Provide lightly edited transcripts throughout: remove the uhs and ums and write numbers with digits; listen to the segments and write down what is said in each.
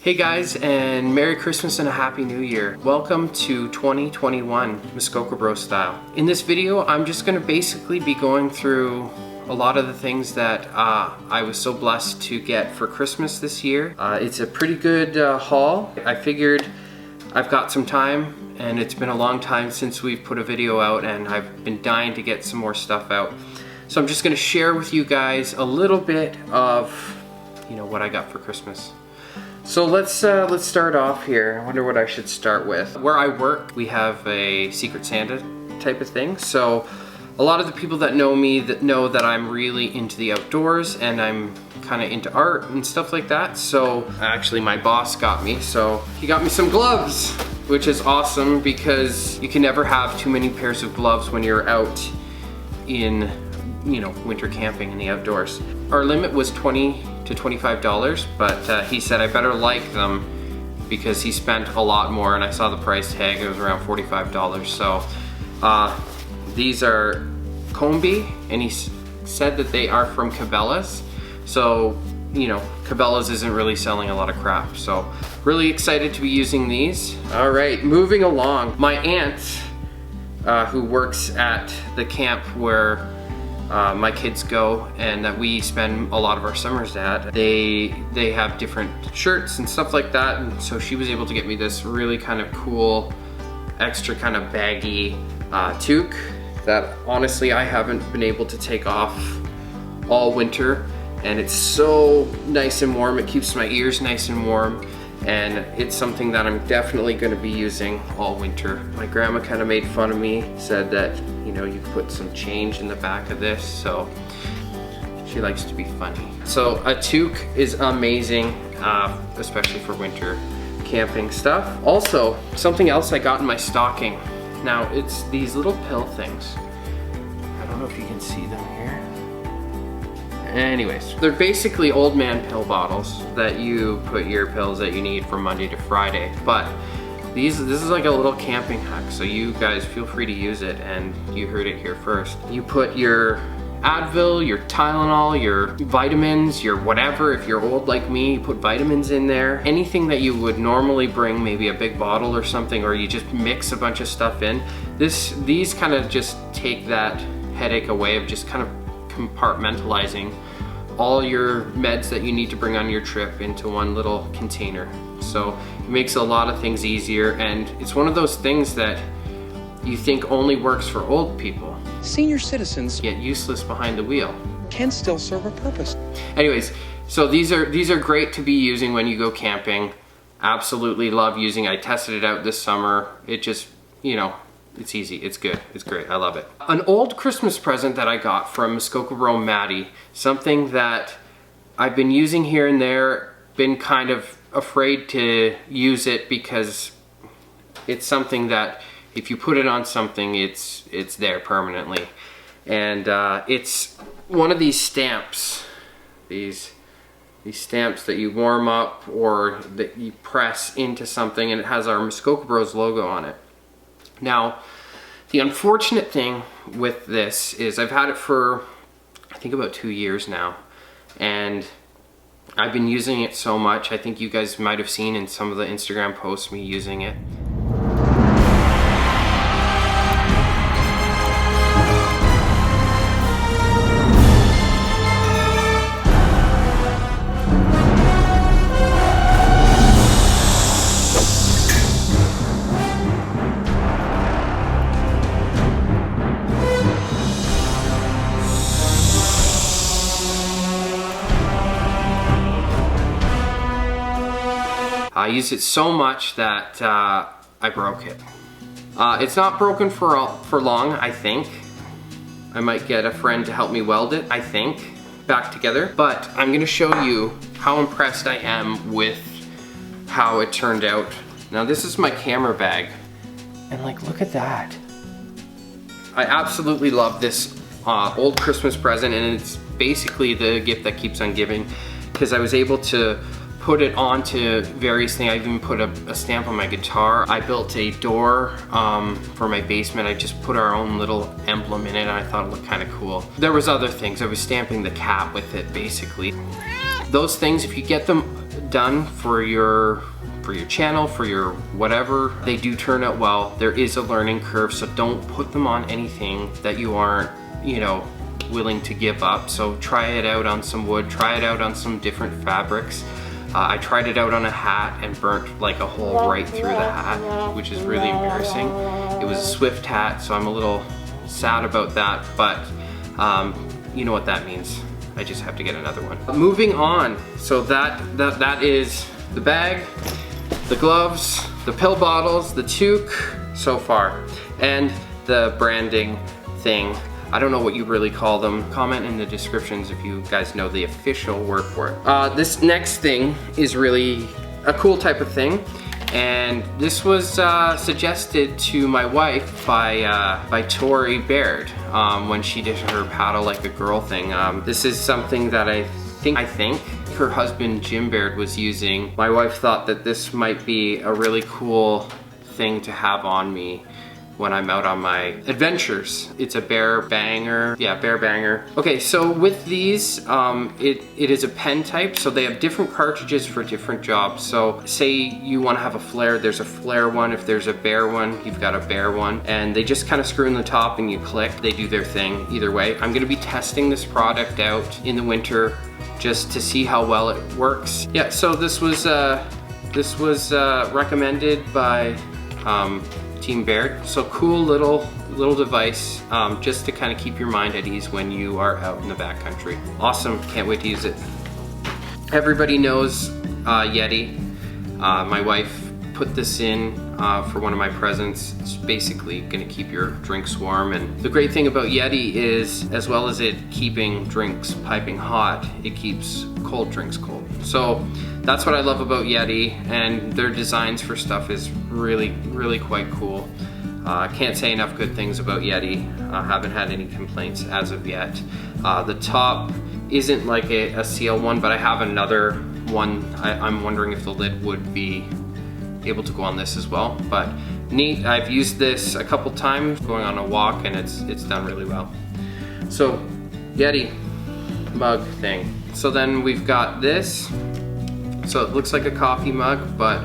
Hey guys, and Merry Christmas and a Happy New Year. Welcome to 2021 Muskoka Bro Style. In this video, I'm just gonna basically be going through a lot of the things that I was so blessed to get for Christmas this year. It's a pretty good haul. I figured I've got some time, and it's been a long time since we've put a video out, and I've been dying to get some more stuff out. So I'm just gonna share with you guys a little bit of, what I got for Christmas. So let's start off here. I wonder what I should start with. Where I work, we have a Secret Santa type of thing. So a lot of the people that know me know that I'm really into the outdoors and I'm kind of into art and stuff like that. So actually my boss got me, so he got me some gloves, which is awesome because you can never have too many pairs of gloves when you're out in, winter camping in the outdoors. Our limit was $20 to $25, but he said I better like them because he spent a lot more, and I saw the price tag, it was around $45. So these are Combi, and he said that they are from Cabela's. So, Cabela's isn't really selling a lot of crap. So really excited to be using these. All right, moving along. My aunt, who works at the camp where my kids go and that we spend a lot of our summers at, they have different shirts and stuff like that, and so she was able to get me this really kind of cool, extra kind of baggy toque that honestly I haven't been able to take off all winter, and it's so nice and warm. It keeps my ears nice and warm, and it's something that I'm definitely going to be using all winter. My grandma kind of made fun of me, said that you put some change in the back of this, so she likes to be funny. So a toque is amazing, especially for winter camping stuff. Also, something else I got in my stocking. Now it's these little pill things. I don't know if you can see them here. Anyways, they're basically old man pill bottles that you put your pills that you need from Monday to Friday. But this is like a little camping hack, so you guys feel free to use it, and you heard it here first. You put your Advil, your Tylenol, your vitamins, your whatever. If you're old like me, you put vitamins in there. Anything that you would normally bring, maybe a big bottle or something, or you just mix a bunch of stuff in. These kind of just take that headache away of just kind of compartmentalizing all your meds that you need to bring on your trip into one little container. So it makes a lot of things easier, and it's one of those things that you think only works for old people. Senior citizens, yet useless behind the wheel, can still serve a purpose. Anyways, so these are great to be using when you go camping. Absolutely love using. I tested it out this summer. It just, it's easy, it's good, it's great, I love it. An old Christmas present that I got from Muskoka Bro Maddie, something that I've been using here and there, been kind of afraid to use it because it's something that if you put it on something, it's there permanently. And it's one of these stamps, these stamps that you warm up or that you press into something, and it has our Muskoka Bros logo on it. Now, the unfortunate thing with this is I've had it for, I think, about 2 years now, and I've been using it so much. I think you guys might have seen in some of the Instagram posts me using it. I used it so much that I broke it. It's not broken for long, I think. I might get a friend to help me weld it, I think, back together. But I'm gonna show you how impressed I am with how it turned out. Now this is my camera bag, and look at that. I absolutely love this old Christmas present, and it's basically the gift that keeps on giving, because I was able to put it onto various things. I even put a stamp on my guitar. I built a door for my basement. I just put our own little emblem in it, and I thought it looked kind of cool. There was other things. I was stamping the cat with it, basically. Those things, if you get them done for your channel, for your whatever, they do turn out well. There is a learning curve, so don't put them on anything that you aren't, you know, willing to give up. So try it out on some wood, try it out on some different fabrics. I tried it out on a hat and burnt like a hole right through the hat, which is really embarrassing. It was a Swift hat, so I'm a little sad about that, but you know what that means. I just have to get another one. Moving on, so that is the bag, the gloves, the pill bottles, the toque so far, and the branding thing. I don't know what you really call them. Comment in the descriptions if you guys know the official word for it. This next thing is really a cool type of thing, and this was suggested to my wife by Tori Baird when she did her paddle like a girl thing. This is something that I think her husband Jim Baird was using. My wife thought that this might be a really cool thing to have on me when I'm out on my adventures. It's a bear banger. Yeah, bear banger. Okay, so with these, it is a pen type, so they have different cartridges for different jobs. So say you wanna have a flare, there's a flare one. If there's a bear one, you've got a bear one. And they just kind of screw in the top and you click. They do their thing either way. I'm gonna be testing this product out in the winter just to see how well it works. Yeah, so this was recommended by Team Baird. So cool little device just to kind of keep your mind at ease when you are out in the backcountry. Awesome, can't wait to use it. Everybody knows Yeti. My wife put this in for one of my presents. It's basically gonna keep your drinks warm, and the great thing about Yeti is, as well as it keeping drinks piping hot, it keeps cold drinks cold. So that's what I love about Yeti, and their designs for stuff is really quite cool. Can't say enough good things about Yeti. Haven't had any complaints as of yet. The top isn't like a seal one, but I have another one. I'm wondering if the lid would be able to go on this as well, but neat. I've used this a couple times going on a walk, and it's done really well. So Yeti mug thing. So then we've got this. So it looks like a coffee mug, but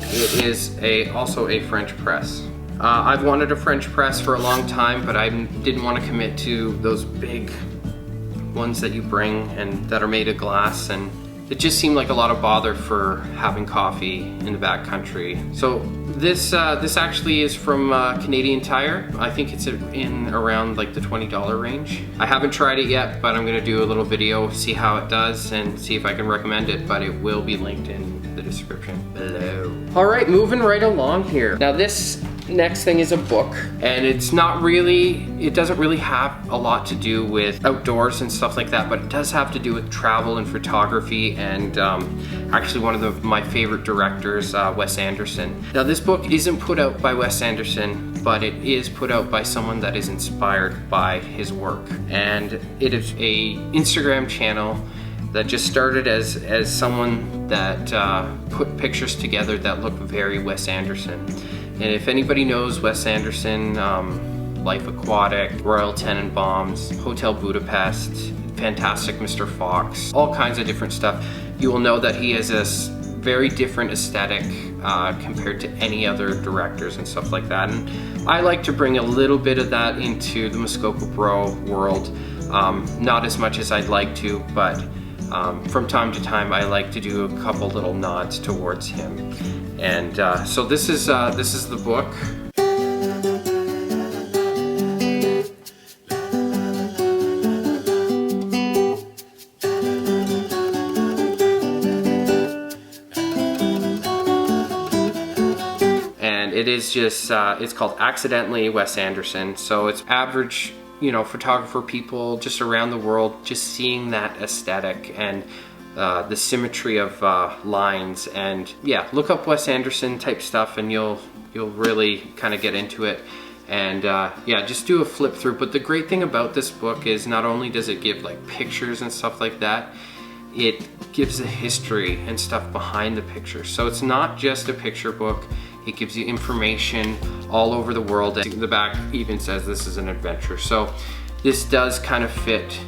it is also a French press. I've wanted a French press for a long time, but I didn't want to commit to those big ones that you bring and that are made of glass, and it just seemed like a lot of bother for having coffee in the backcountry. So this actually is from Canadian Tire. I think it's in around like the $20 range. I haven't tried it yet, but I'm gonna do a little video, see how it does, and see if I can recommend it, but it will be linked in the description below. All right, moving right along here. Now this next thing is a book, and it doesn't really have a lot to do with outdoors and stuff like that, but it does have to do with travel and photography, and actually one of my favorite directors, Wes Anderson. Now this book isn't put out by Wes Anderson, but it is put out by someone that is inspired by his work, and it is a Instagram channel that just started as someone that put pictures together that look very Wes Anderson. And if anybody knows Wes Anderson, Life Aquatic, Royal Tenenbaums, Hotel Budapest, Fantastic Mr. Fox, all kinds of different stuff, you will know that he has a very different aesthetic compared to any other directors and stuff like that. And I like to bring a little bit of that into the Muskoka Bro world. Not as much as I'd like to, but from time to time I like to do a couple little nods towards him. And so this is the book. And it is just, it's called Accidentally Wes Anderson. So it's average, you know, photographer people just around the world, just seeing that aesthetic and the symmetry of lines. And yeah, look up Wes Anderson type stuff and you'll really kind of get into it. And yeah, just do a flip through. But the great thing about this book is not only does it give like pictures and stuff like that, it gives the history and stuff behind the pictures. So it's not just a picture book, it gives you information all over the world. And the back even says this is an adventure. So this does kind of fit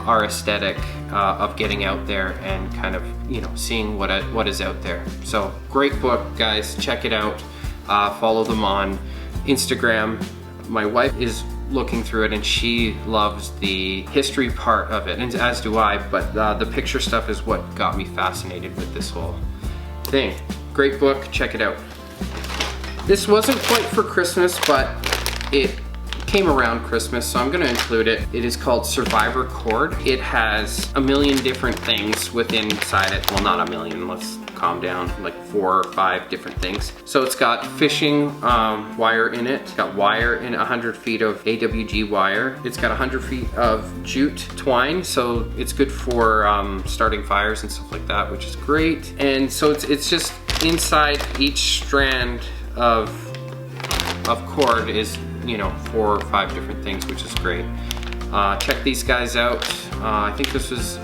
our aesthetic of getting out there and kind of, you know, seeing what is out there. So great book, guys, check it out. Follow them on Instagram. My wife is looking through it and she loves the history part of it, and as do I, but the picture stuff is what got me fascinated with this whole thing. Great book, check it out. This wasn't quite for Christmas, but it came around Christmas, so I'm gonna include it. It is called Survivor Cord. It has a million different things within inside it. Well, not a million, let's calm down, like 4 or 5 different things. So it's got fishing wire in it. It's got wire in 100 feet of AWG wire. It's got 100 feet of jute twine, so it's good for starting fires and stuff like that, which is great. And so it's just inside each strand of cord is, you know, 4 or 5 different things, which is great. Check these guys out. I think this was,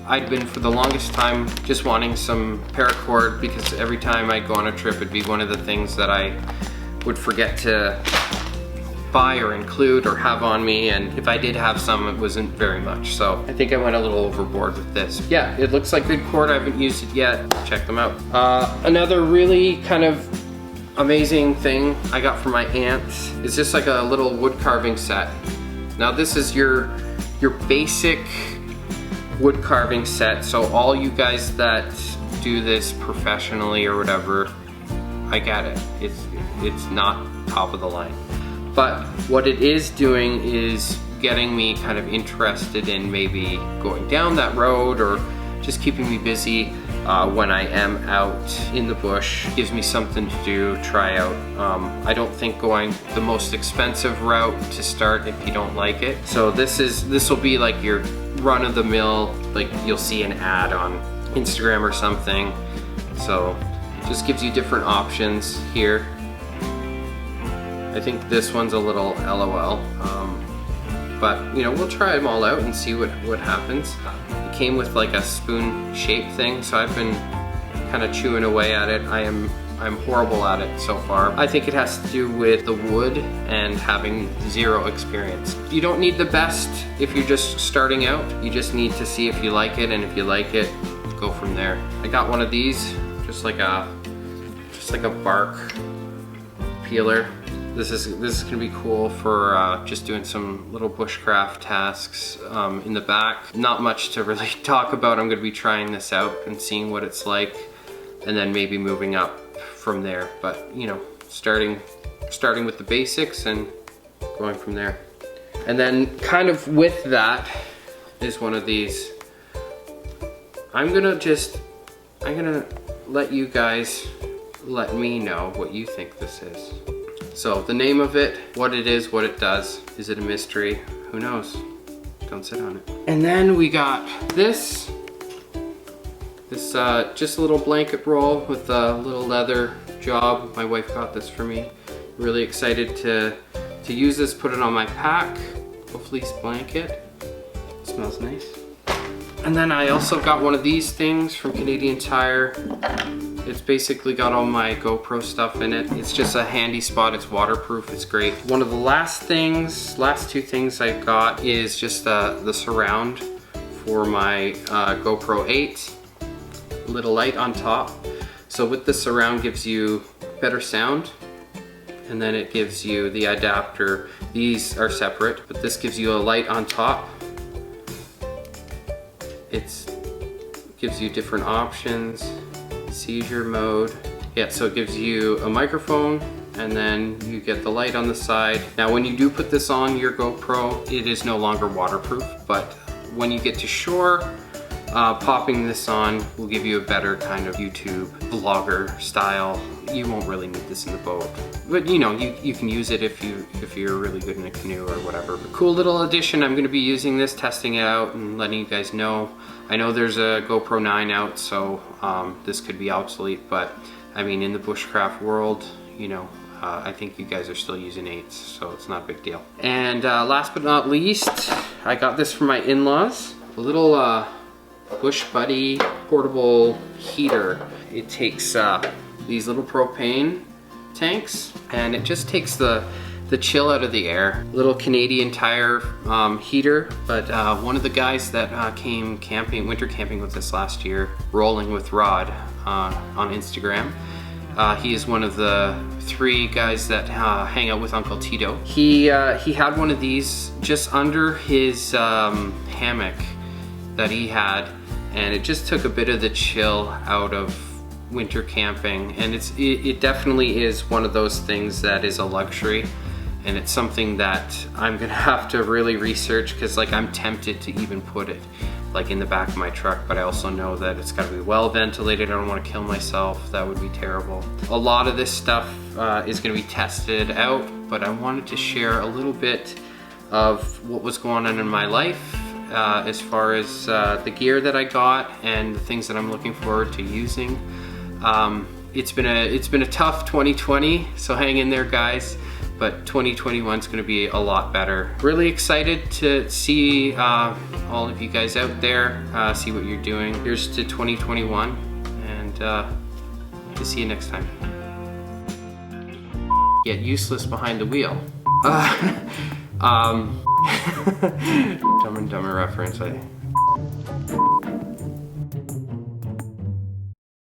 I'd been for the longest time just wanting some paracord, because every time I'd go on a trip it'd be one of the things that I would forget to buy or include or have on me, and if I did have some, it wasn't very much. So I think I went a little overboard with this. Yeah, it looks like good cord. I haven't used it yet. Check them out. Another really kind of amazing thing I got from my aunt is just like a little wood carving set. Now this is your basic wood carving set, so all you guys that do this professionally or whatever, I get it. It's not top of the line. But what it is doing is getting me kind of interested in maybe going down that road, or just keeping me busy when I am out in the bush. Gives me something to do, try out. I don't think going the most expensive route to start if you don't like it. So this will be like your run-of-the-mill, like you'll see an ad on Instagram or something. So just gives you different options here. I think this one's a little LOL, but you know, we'll try them all out and see what happens. It came with like a spoon shape thing, so I've been kind of chewing away at it. I'm horrible at it so far. I think it has to do with the wood and having zero experience. You don't need the best if you're just starting out. You just need to see if you like it, and if you like it, go from there. I got one of these, just like a bark peeler. This is gonna be cool for just doing some little bushcraft tasks in the back. Not much to really talk about. I'm gonna be trying this out and seeing what it's like, and then maybe moving up from there. But you know, starting with the basics and going from there. And then kind of with that is one of these. I'm gonna let you guys let me know what you think this is. So the name of it, what it is, what it does. Is it a mystery? Who knows? Don't sit on it. And then we got this. This just a little blanket roll with a little leather job. My wife got this for me. Really excited to use this, put it on my pack. A fleece blanket. It smells nice. And then I also got one of these things from Canadian Tire. It's basically got all my GoPro stuff in it. It's just a handy spot. It's waterproof. It's great. One of the last two things I got is just the surround for my GoPro 8. Little light on top. So with the surround gives you better sound, and then it gives you the adapter. These are separate, but this gives you a light on top. It gives you different options. Seizure mode. Yeah, so it gives you a microphone, and then you get the light on the side. Now when you do put this on your GoPro, it is no longer waterproof, but when you get to shore, popping this on will give you a better kind of YouTube vlogger style. You won't really need this in the boat, but you know, you can use it if you're really good in a canoe or whatever. But cool little addition. I'm going to be using this, testing it out, and letting you guys know. I know there's a GoPro 9 out, so this could be obsolete, but I mean, in the bushcraft world, you know, I think you guys are still using 8s, so it's not a big deal. And last but not least, I got this from my in-laws. A little Bush Buddy portable heater. It takes these little propane tanks, and it just takes the the chill out of the air. Little Canadian Tire heater, but one of the guys that came camping, winter camping with us last year, Rolling with Rod on Instagram. He is one of the 3 guys that hang out with Uncle Tito. He had one of these just under his hammock that he had, and it just took a bit of the chill out of winter camping. And it definitely is one of those things that is a luxury, and it's something that I'm gonna have to really research, because like I'm tempted to even put it like in the back of my truck, but I also know that it's got to be well ventilated. I don't want to kill myself. That would be terrible. A lot of this stuff is going to be tested out, but I wanted to share a little bit of what was going on in my life as far as the gear that I got and the things that I'm looking forward to using. It's been a tough 2020, so hang in there, guys. But 2021 is going to be a lot better. Really excited to see all of you guys out there, see what you're doing. Here's to 2021, and to see you next time. Get useless behind the wheel. Dumb and Dumber reference.